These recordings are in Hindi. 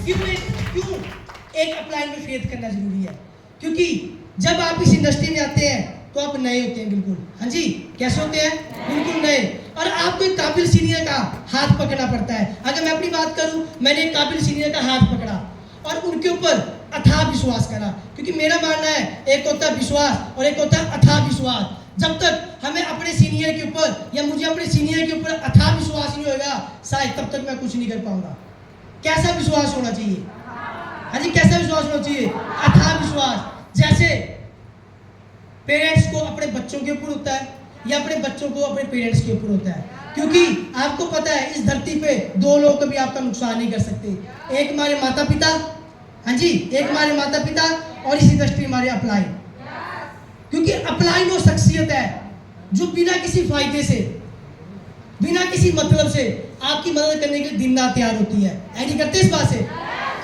क्यों एक अपलाइन में फेथ करना जरूरी है? क्योंकि जब आप इस इंडस्ट्री में आते हैं तो आप नए होते हैं बिल्कुल। हाँ जी, कैसे होते हैं? बिल्कुल नए। और आपको एक काबिल सीनियर का हाथ पकड़ना पड़ता है। अगर मैं अपनी बात करूं, मैंने एक काबिल सीनियर का हाथ पकड़ा और उनके ऊपर अथाह विश्वास करा, क्योंकि मेरा मानना है एक होता है विश्वास और एक होता है अथाह विश्वास। जब तक हमें अपने सीनियर के ऊपर या मुझे अपने सीनियर के ऊपर अथाह विश्वास नहीं होगा, शायद तब तक मैं कुछ नहीं कर पाऊंगा। कैसा विश्वास होना चाहिए? हाँ जी, कैसा विश्वास होना चाहिए? अथाह विश्वास। जैसे पेरेंट्स को अपने बच्चों के ऊपर होता है या अपने बच्चों को अपने पेरेंट्स के ऊपर होता है, क्योंकि आपको पता है इस धरती पे दो लोग कभी आपका नुकसान नहीं कर सकते। एक हमारे माता पिता, हाँ जी, एक हमारे माता पिता और इस इंडस्ट्री हमारे अपलाइन। क्योंकि अपलाइन वो शख्सियत है जो बिना किसी फायदे से, बिना किसी मतलब से आपकी मदद करने के लिए दिन रात तैयार होती है। ऐसी करते इस बात से।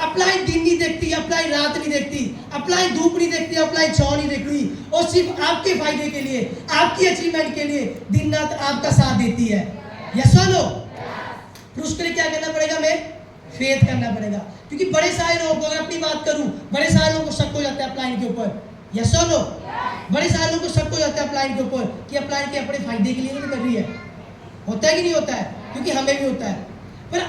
अप्लाई दिन नहीं देखती, अप्लाई रात नहीं देखती, अप्लाई धूप नहीं देखती, अप्लाई छांव नहीं देखती, और सिर्फ आपके फायदे के लिए, आपकी अचीवमेंट के लिए दिन रात आपका साथ देती है। यस और नो? फिर उसके लिए क्या करना पड़ेगा? हमें फेथ करना पड़ेगा। क्योंकि बड़े सारे लोगों को, अगर अपनी बात करूं, बड़े सारे लोगों को शक हो जाता है अपलाइन के ऊपर। यस और नो? बड़े सारे लोगों को शक हो जाता है अपलाइन के ऊपर कि अपलाइन के अपने फायदे के लिए नहीं कर रही है। होता है कि नहीं होता है? क्योंकि हमें भी होता है। पर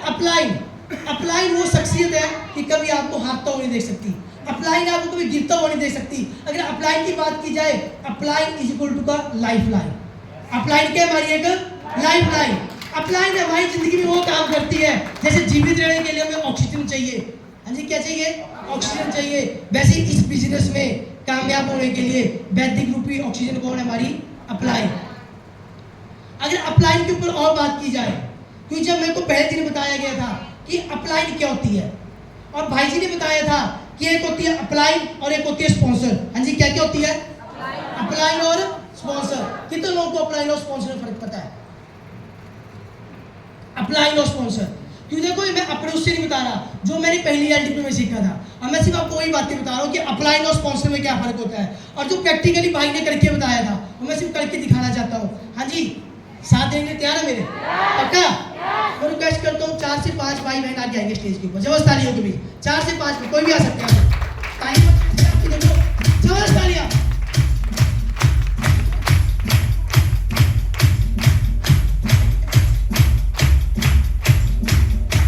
अपलाइन वो शख्सियत है कि कभी आपको हारता हुआ नहीं देख सकती, अपलाइन आपको कभी गिरता हुआ नहीं देख सकती। अगर अपलाइन की बात की जाए, upline is equal to the life line. Upline क्या है? हमारी एक लाइफ लाइन। अपलाइन हमारी जिंदगी में वो काम करती है जैसे जीवित रहने के लिए हमें ऑक्सीजन चाहिए। हाँ जी, क्या चाहिए? ऑक्सीजन चाहिए। वैसे इस बिजनेस में कामयाब होने के लिए वैदिक रूपी ऑक्सीजन कौन है? हमारी अपलाइन। अगर अपलाइन के ऊपर और बात की जाए, क्योंकि जब मेरे को पहले दिन बताया गया था कि अपलाइन क्या होती है, और भाई जी ने बताया था कि एक होती है अपलाइन और एक होती है स्पॉन्सर। हाँ जी, क्या क्या होती है? अपलाइन और स्पॉन्सर। कितने लोगों को अपलाइन और स्पॉन्सर में फर्क पता है? अपलाइन और स्पॉन्सर। क्यों? देखो, मैं अपने उससे नहीं बता रहा जो मैंने पहली एलडीपी में सीखा था, और मैं सिर्फ आपको वही बातें बता रहा हूँ कि अपलाइन और स्पॉन्सर में क्या फर्क होता है, और जो प्रैक्टिकली भाई ने करके बताया था वो मैं सिर्फ करके दिखाना चाहता हूँ। हाँ जी, साथ देने तैयार है मेरे? पक्का? मैं रिक्वेस्ट करता हूँ 4 से 5 भाई बहन आगे आएंगे स्टेज के ऊपर। जबरदस्त तालियों के बीच 4 से 5 कोई भी आ सकते हैं। जबरदस्त तालियां।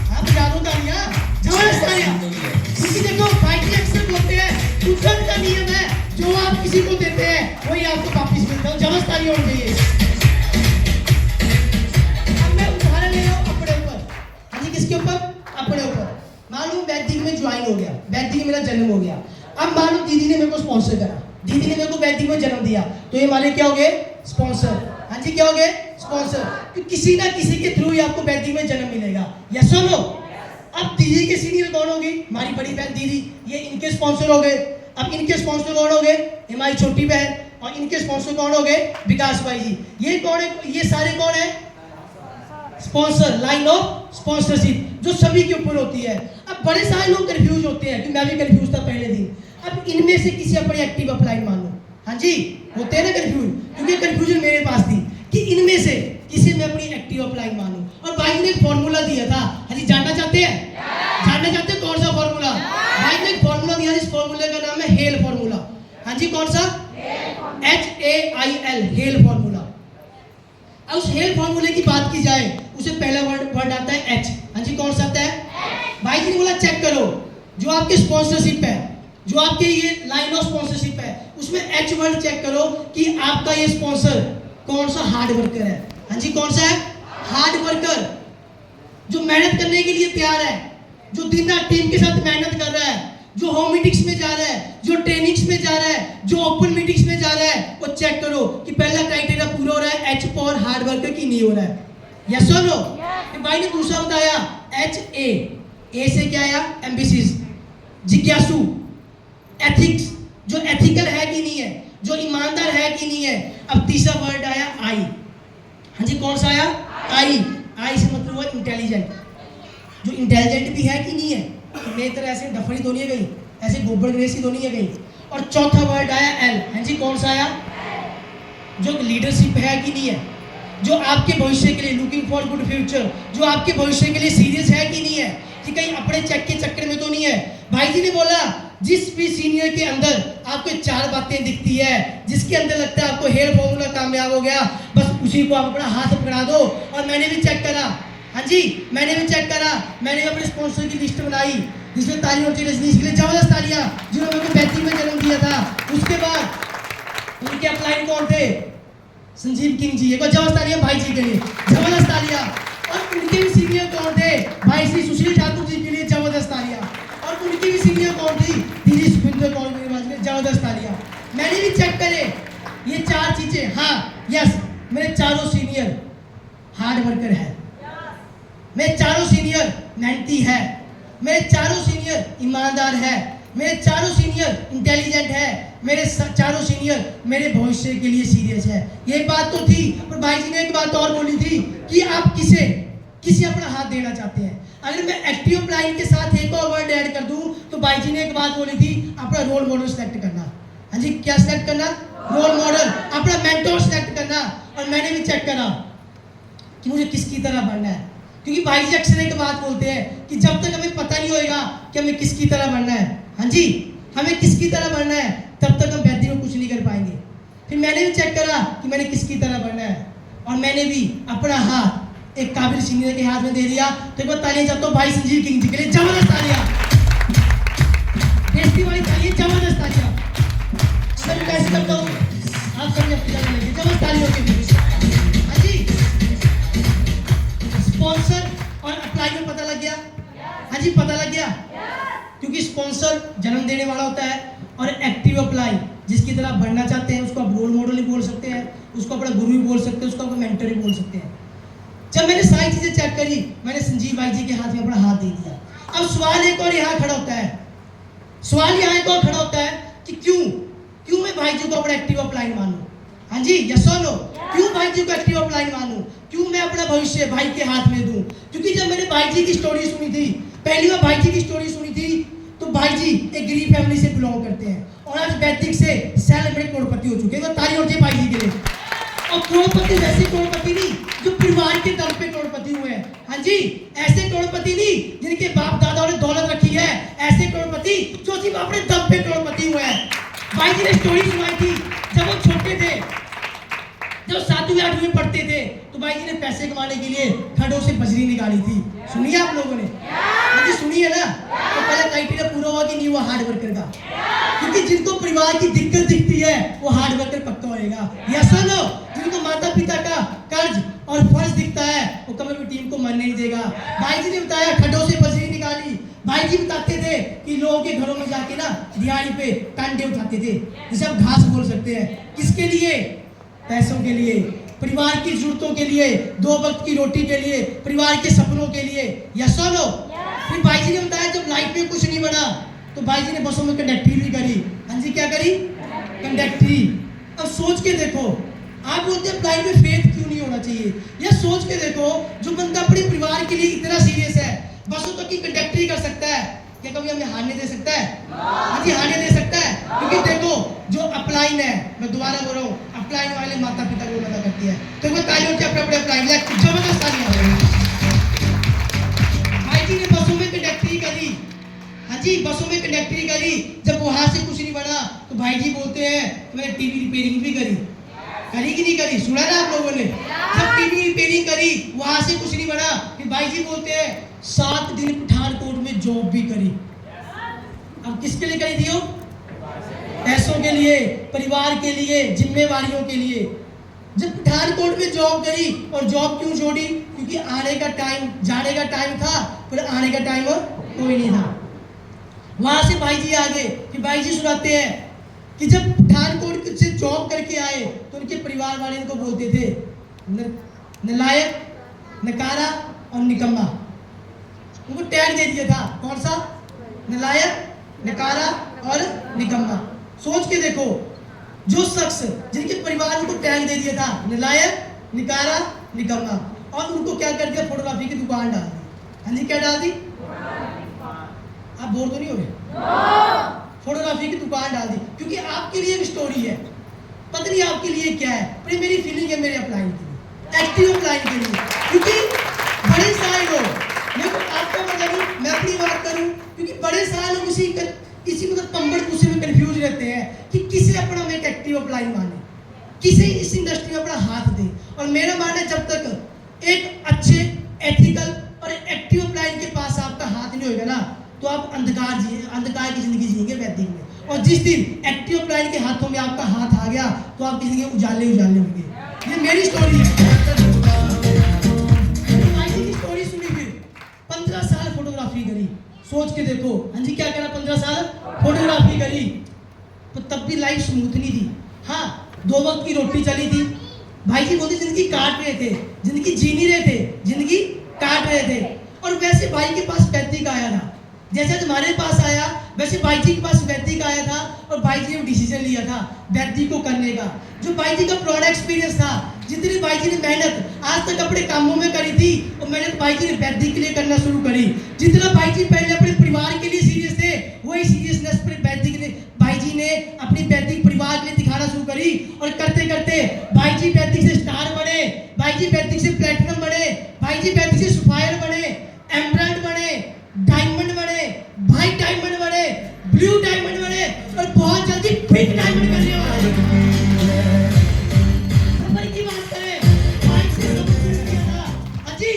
आप बजा दो तालियां, जबरदस्त तालियां। क्योंकि देखो भाई जी अक्सर बोलते हैं कुदरत का नियम है, जो आप किसी को देते हैं वही आपको वापस मिलता है। जबरदस्त तालियां होनी चाहिए। किसके ऊपर? अपने ऊपर। मालूम वैदिक में ज्वाइन हो गया, वैदिक में मेरा जन्म हो गया। अब मालूम दीदी ने मेरे को स्पॉन्सर करा, दीदी ने मेरे को वैदिक में जन्म दिया, तो ये हमारे क्या हो गए? स्पॉन्सर। हाँ जी, क्या हो गए? स्पॉन्सर। तो किसी ना किसी के थ्रू ही आपको वैदिक में जन्म मिलेगा। यस और नो? अब दीदी के सीनियर कौन होगी? हमारी बड़ी बहन दीदी, ये इनके स्पॉन्सर हो गए। अब इनके स्पॉन्सर कौन हो गए? हमारी छोटी बहन। और इनके स्पॉन्सर कौन हो गए? विकास भाई जी। ये कौन है? ये सारे कौन है? स्पॉन्सर, लाइन ऑफ स्पॉन्सरशिप जो सभी के ऊपर होती है। अब बड़े सारे लोग कंफ्यूज होते हैं, कि मैं भी कंफ्यूज था पहले दिन। अब इनमें से किसी अपने एक्टिव अपलाइन मान लो। हाँ जी, होते हैं ना कंफ्यूज, क्योंकि कंफ्यूजन मेरे पास थी कि इनमें से किसी में अपनी एक्टिव अपलाइन मान लो। और भाई ने एक फॉर्मूला दिया था। हाँ जी, जानना चाहते हैं? जानना चाहते हैं कौन सा फॉर्मूला? भाई ने एक फॉर्मूला दिया, इस फॉर्मूले का नाम है हेल फॉर्मूला। हाँ जी, कौन सा? HAIL, hello formula. अब उस हेल फॉर्मूले की बात की जाए, उसे पहला वर्ड आता है H। हाँ जी, कौन सा आता है? भाई जी ने बोला चेक करो, जो आपके स्पॉन्सरशिप है, जो आपके ये लाइन ऑफ स्पॉन्सरशिप है, उसमें H वर्ड चेक करो कि आपका ये स्पॉन्सर कौन सा हार्ड वर्कर है। हाँ जी, कौन सा है? हार्ड वर्कर, जो मेहनत करने के लिए तैयार है, जो दिन रात टीम के साथ मेहनत कर रहा है, जो होम मीटिंग्स में जा रहा है, जो ट्रेनिंग्स में जा रहा है, जो ओपन मीटिंग्स में जा रहा है, वो चेक करो कि पहला क्राइटेरिया पूरा हो रहा है H फॉर हार्ड वर्कर की नहीं हो रहा है। यस और नो? भाई ने दूसरा बताया HA। ए से क्या आया? एम्बिशियस, जिज्ञासु, एथिक्स, जो एथिकल है कि नहीं है, जो ईमानदार है कि नहीं है। अब तीसरा वर्ड आया I। हाँ जी, कौन सा आया? I से मतलब हुआ इंटेलिजेंट, जो इंटेलिजेंट भी है कि नहीं है। मेरी तरह ऐसे डफरी तो नहीं है गई, ऐसे गोबर ग्रेसी तो नहीं है गई। और चौथा वर्ड आया L। हाँ जी, कौन सा आया? जो लीडरशिप है कि नहीं है, जो आपके भविष्य के लिए लुकिंग फॉर गुड फ्यूचर, जो आपके भविष्य के लिए सीरियस है कि नहीं है, कि कहीं अपने चेक के चक्कर में तो नहीं भाई जी ने बोला जिस भी सीनियर के अंदर आपको 4 बातें दिखती है, जिसके अंदर लगता है आपको हेयर फॉर्मूला कामयाब हो गया, बस उसी को आप अपना हाथ पकड़ा दो। और मैंने भी चेक करा, हाँ जी मैंने भी चेक करा, मैंने अपने स्पॉन्सर की लिस्ट बनाई जिसमें तालियों की रजनीश के लिए जबरदस्त तालियां, जिन्होंने मेरे को बैतूल में जन्म दिया था। उसके बाद उनके अपलाइन कौन थे? संजीव किंग जी, एक बार जबरदस्त तालियां भाई जी के लिए, जबरदस्त तालियां। और उनके भी सीनियर कौन थे? भाई श्री सुशील ठाकुर जी के लिए जबरदस्त तालियां। और उनकी भी सीनियर कौन थी? दीदी सुखविंदर कौर के लिए जबरदस्त तालियां। मैंने भी चेक करे ये 4 चीजें, हाँ यस मेरे चारों सीनियर हार्ड वर्कर है, मेरे चारों सीनियर मेहनती है, मेरे चारों सीनियर ईमानदार है, मेरे चारों सीनियर इंटेलिजेंट है, मेरे चारों सीनियर मेरे भविष्य के लिए सीरियस है। ये बात तो थी, पर भाई जी ने एक बात और बोली थी कि आप किसे अपना हाथ देना चाहते हैं। अगर मैं एक्टिव अप्लाइन के साथ एक और वर्ड ऐड कर दूं तो भाई जी ने एक बात बोली थी, अपना रोल मॉडल सेलेक्ट करना। हाँ जी क्या सेलेक्ट करना? रोल मॉडल, अपना मेंटोर सेलेक्ट करना। और मैंने भी चेक करा कि मुझे किसकी तरह बनना है, क्योंकि भाई जी अक्सर एक बात बोलते हैं कि जब तक हमें पता नहीं होएगा कि हमें किसकी तरह बनना है, हाँ जी हमें किसकी तरह बनना है, तब तक हम वैद्य में कुछ नहीं कर पाएंगे। फिर मैंने भी चेक करा कि मैंने किसकी तरह बनना है, और मैंने भी अपना हाथ एक काबिल सीनियर के हाथ में दे दिया। तो एक बार तालियां चाहता हूं भाई संजीव किंग जी के लिए, जबरदस्त तालियां, बेइज्जती वाली तालियां, जबरदस्त तालियां। सर कैसे करता हूं आप सब अपनी जगह लेके, जबरदस्त तालियों के लिए। हाँ जी स्पॉन्सर और अप्लाई में पता लग गया, हाँ जी पता लग गया, क्योंकि स्पॉन्सर जन्म देने वाला होता है और एक्टिव अप्लाई जिसकी तरह बढ़ना चाहते हैं उसको आप रोल मॉडल भी बोल सकते हैं, उसको अपना गुरु भी बोल सकते हैं, उसको अपना मेंटर भी बोल सकते हैं। जब मैंने सारी चीजें चेक करी, मैंने संजीव भाई जी के हाथ में अपना हाथ दे दिया। अब सवाल एक और यहाँ खड़ा होता है, सवाल यहाँ एक और खड़ा होता है कि क्यों मैं भाई जी को अपना एक्टिव अप्लाई मानूं? हाँ जी यस और नो, क्यों भाई जी को एक्टिव अप्लाई मानूं? क्यों मैं अपना भविष्य भाई के हाथ में दूं? क्योंकि जब मैंने भाई जी की स्टोरी सुनी थी, पहली बार भाई जी की स्टोरी सुनी थी, तो भाई जी एक गरीब फैमिली से बिलोंग करते हैं और आज वैदिक से सेलिब्रेट करोड़पति हो चुके हैं। तो ताली होती है भाई जी के लिए। और करोड़पति वैसे करोड़पति नहीं जो परिवार के दम पे करोड़पति हुए हैं, हाँ जी ऐसे करोड़पति नहीं जिनके बाप दादाओं ने दौलत रखी है, ऐसे करोड़पति जो सिर्फ अपने दम पे करोड़पति हुए हैं। भाई जी ने स्टोरी सुनाई थी जब वो छोटे थे, जब 7वीं 8वीं पढ़ते थे, तो भाई जी ने पैसे कमाने के लिए खड्डों से बजरी निकाली थी। सुनिए आप लोगों ने, हाँ जी सुनिए ना। तो पहला क्राइटेरिया पूरा हुआ कि नहीं हुआ हार्ड वर्कर का, क्योंकि जिनको परिवार की दिक्कत दिखती है वो हार्ड वर्कर पक्का होएगा। यस और नो, जिनको माता पिता का कर्ज और फर्ज दिखता है वो कभी भी टीम को मरने नहीं देगा। भाई जी ने बताया खड्डों से बजरी निकाली। भाई जी बताते थे कि लोगों के घरों में जाके ना दिहाड़ी पे कांटे उठाते थे, जिसे आप घास बोल सकते हैं। किसके लिए? पैसों के लिए, परिवार की जरूरतों के लिए, 2 वक्त की रोटी के लिए, परिवार के सपनों के लिए। यस और नो। फिर भाई जी ने बताया जब लाइफ में कुछ नहीं बना तो भाई जी ने बसों में कंडक्टरी भी करी। हाँ जी क्या करी? कंडक्टरी। अब सोच के देखो, आप बोलते हैं अप्लाई में फेथ क्यों नहीं होना चाहिए? या सोच के देखो, जो बंदा अपने परिवार के लिए इतना सीरियस है, बसों तक की कंडक्टरी कर सकता है, क्या कभी हमें हारने दे सकता है? हाँ जी हारने दे सकता है। क्योंकि देखो जो अप्लाइन है, मैं दोबारा बोल रहा हूँ, अप्लाइन वाले माता पिता को मदद करती है। तो वो तालियों के अपने अप्लाइन जबरदस्त तालियां। भाई जी ने बसों में कंडक्टरी करी, हाँ जी बसों में कंडक्टरी करी। जब वहां से कुछ नहीं बना तो भाई जी बोलते हैं मैंने टीवी रिपेयरिंग भी करी कि नहीं करी? सुना ना आप लोगों ने? जब टीवी रिपेयरिंग करी वहां से कुछ नहीं बना, फिर भाई जी बोलते हैं 7 दिन पठानकोट में जॉब भी करी। अब किसके लिए करी थी? पैसों के लिए, परिवार के लिए, जिम्मेवारियों के लिए। जब पठानकोट में जॉब करी, और जॉब क्यों छोड़ी? क्योंकि आने का टाइम, जाने का टाइम था पर आने का टाइम कोई नहीं था। वहां से भाई जी आ गए। फिर भाई जी सुनाते हैं कि जब पठानकोट से जॉब करके आए तो उनके परिवार वाले इनको बोलते थे नलायक, नकारा और निकम्मा। उनको टैग दे दिया था, कौन सा? नलायक, नकारा और निकम्मा। सोच के देखो, जो शख्स जिनके परिवार ने उनको टैग दे दिया था नलायक, निकारा, निकम्मा, और उनको क्या कर दिया? फोटोग्राफी की दुकान डाल दी। हाँ जी क्या डाल दी? आप बोर तो नहीं हो रहे? फोटोग्राफी की दुकान डाल दी। क्योंकि आपके लिए एक स्टोरी है, पता नहीं आपके लिए क्या है, पर मेरी फीलिंग है मेरे अप्लाइन के लिए, एक्टिव अप्लाइन के लिए। क्योंकि बड़े सारे लोग, आपको कोई मतलब नहीं, मैं अपनी बात करूं, क्योंकि बड़े सारे लोग इसी मतलब पंबड़ पूछे में कंफ्यूज रहते हैं कि किसे अपना हम एक एक्टिव अपलाइन माने, किसे इस इंडस्ट्री में अपना हाथ दे। और मेरा मानना है जब तक एक अच्छे एथिकल और एक्टिव अपलाइन के पास आपका हाथ नहीं होगा ना, तो आप अंधकार की जिंदगी जिएंगे वैदिक में। और जिस दिन एक्टिव अपलाइन के हाथों में आपका हाथ आ गया तो आपकी जिंदगी उजाले उजाले होंगे। ये मेरी स्टोरी है। की स्टोरी सुनी, फिर 15 साल फोटोग्राफी करी, सोच के देखो। हाँ जी, क्या करा, 15 साल फोटोग्राफी करी, तो तब भी लाइफ स्मूथ नहीं थी। हाँ, 2 वक्त की रोटी चली थी। भाई जी बोलते जिंदगी काट रहे थे, जिंदगी जी नहीं रहे थे, जिंदगी काट रहे थे। और वैसे भाई के पास वैदिक आया था, जैसे तुम्हारे पास आया वैसे भाई जी के पास वैदिक आया था। और भाई जी ने डिसीजन लिया था वैदिक को करने का। जो भाई जी का प्रोडक्ट एक्सपीरियंस था, जितनी भाई जी ने मेहनत आज तक अपने कामों में करी थी, और मेहनत भाई जी ने वैदिक के लिए करना शुरू करी। जितना भाई जी पहले अपने परिवार के लिए सीरियस थे, वही सीरियसनेस वैदिक ने भाई जी ने अपनी वैदिक परिवार के लिए दिखाना शुरू करी। और करते करते भाई जी वैदिक से स्टार बने, भाई जी वैदिक से प्लेटिनम बने, भाई जी वैदिक से सफायर बने, एमराल्ड बने, डायमंड बने, व्हाइट डायमंड बने, ब्लू डायमंड बने, और बहुत जल्दी पिंक डायमंड बनने वाले हैं। की बात करें, बाइक से सफर शुरू किया था। अजी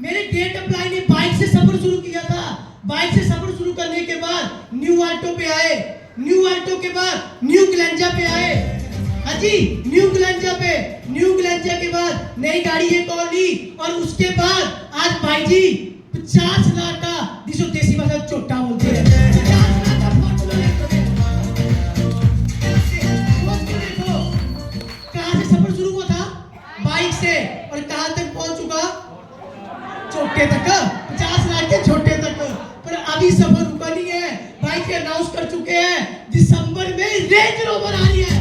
मेरे गेट अपलाई ने बाइक से सफर शुरू किया था। बाइक से सफर शुरू करने के बाद न्यू आल्टो पे आए, न्यू आल्टो के बाद न्यू ग्लेंजा पे आए। अजी न्यू ग्लेंजा के बाद नई गाड़ी एक और ली, और उसके बाद आज भाई जी 50 लाख का, जिसको देसी भाषा में चोटा बोलते हैं, 50 लाख का फॉर्च्यूनर देखो। कहां से सफर शुरू हुआ था, बाइक से, और कहां तक पहुंच चुका, चोटे तक, 50 लाख के छोटे तक। पर अभी सफर रुका नहीं है। बाइक के अनाउंस कर चुके हैं दिसंबर में रेंज रोवर आ रही है।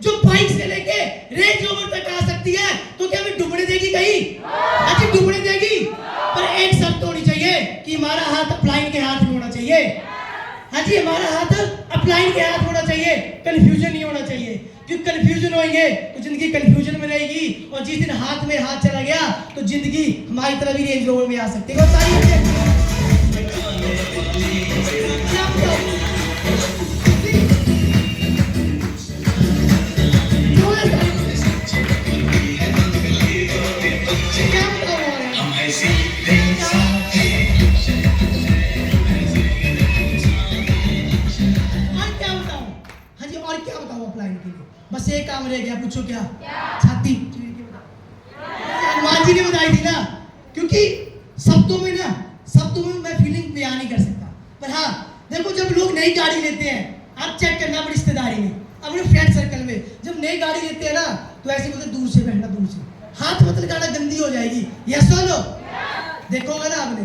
जो बाइक से लेके रेंज रोवर तक आ सकती है, तो क्या हमें डूबने देगी कहीं? अच्छा डूबने देगी, पर एक शर्त होनी चाहिए कि हमारा हाथ अपलाइन के हाथ में होना चाहिए। हाँ जी, हमारा हाथ अपलाइन के हाथ होना चाहिए, कंफ्यूजन नहीं होना चाहिए। क्योंकि कंफ्यूजन होंगे तो जिंदगी कंफ्यूजन में रहेगी, और जिस दिन हाथ में हाथ चला गया तो जिंदगी हमारी तरह भी रेंज रोवर में आ सकती है। बस एक काम रह गया, पूछो क्या? छाती। हनुमान जी ने बताई थी ना, क्योंकि शब्दों में मैं फीलिंग बयान नहीं कर सकता। पर हाँ देखो, जब लोग नई गाड़ी लेते हैं, आप चेक करना अपनी रिश्तेदारी में, अपने फ्रेंड सर्कल में, जब नई गाड़ी लेते हैं ना, तो ऐसे मतलब दूर से बैठना, दूर से हाथ मत लगाना, गंदी हो जाएगी। यस और नो? देखोगे ना आपने,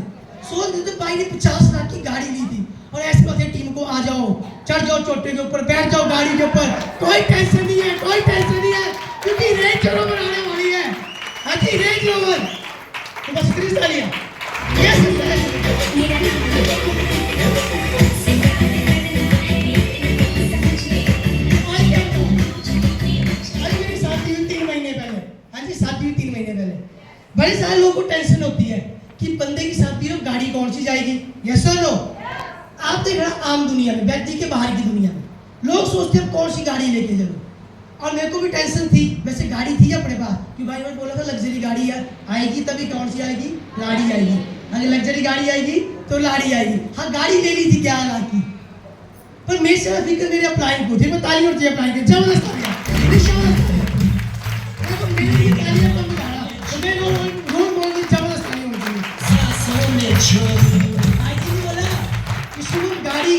सोच तो भाई ने 50 लाख की गाड़ी ली थी, और ऐसे बोलते टीम को आ जाओ, चढ़ जाओ चोटे के ऊपर, बैठ जाओ गाड़ी के ऊपर, कोई टेंशन नहीं है, कोई टेंशन नहीं है, क्योंकि रेंज रोवर आने वाली है। हाँ जी, रेंज रोवर। तो बस क्रिस डालिए। यस शादी हुई 3 महीने पहले। हाँ जी, शादी हुई 3 महीने पहले। बड़े सारे लोगों को टेंशन होती है कि बंदे की शादी हो, गाड़ी कौन सी जाएगी? यस और नो? आप देख रहे आम दुनिया में, व्यक्ति के बाहर की दुनिया में लोग सोचते हैं कौन सी गाड़ी लेके चलो। और मेरे को भी टेंशन थी, वैसे गाड़ी थी अपने पास, कि भाई मैंने बोला था लग्जरी गाड़ी है, आएगी तभी कौन सी आएगी? लाड़ी आएगी। अगर लग्जरी गाड़ी आएगी तो लाड़ी आएगी। हाँ, गाड़ी ले ली थी 11 लाख की, पर मेरे से फिक्र मेरे अप्लाई को थी। मैं ताली और अप्लाई कर जबरदस्त आ गया, मेरे लिए तालियां कम बता रहा, तो मैं रोज बोल के जबरदस्त ताली होनी चाहिए। भाई जी ने बोला कि सुनो गाड़ी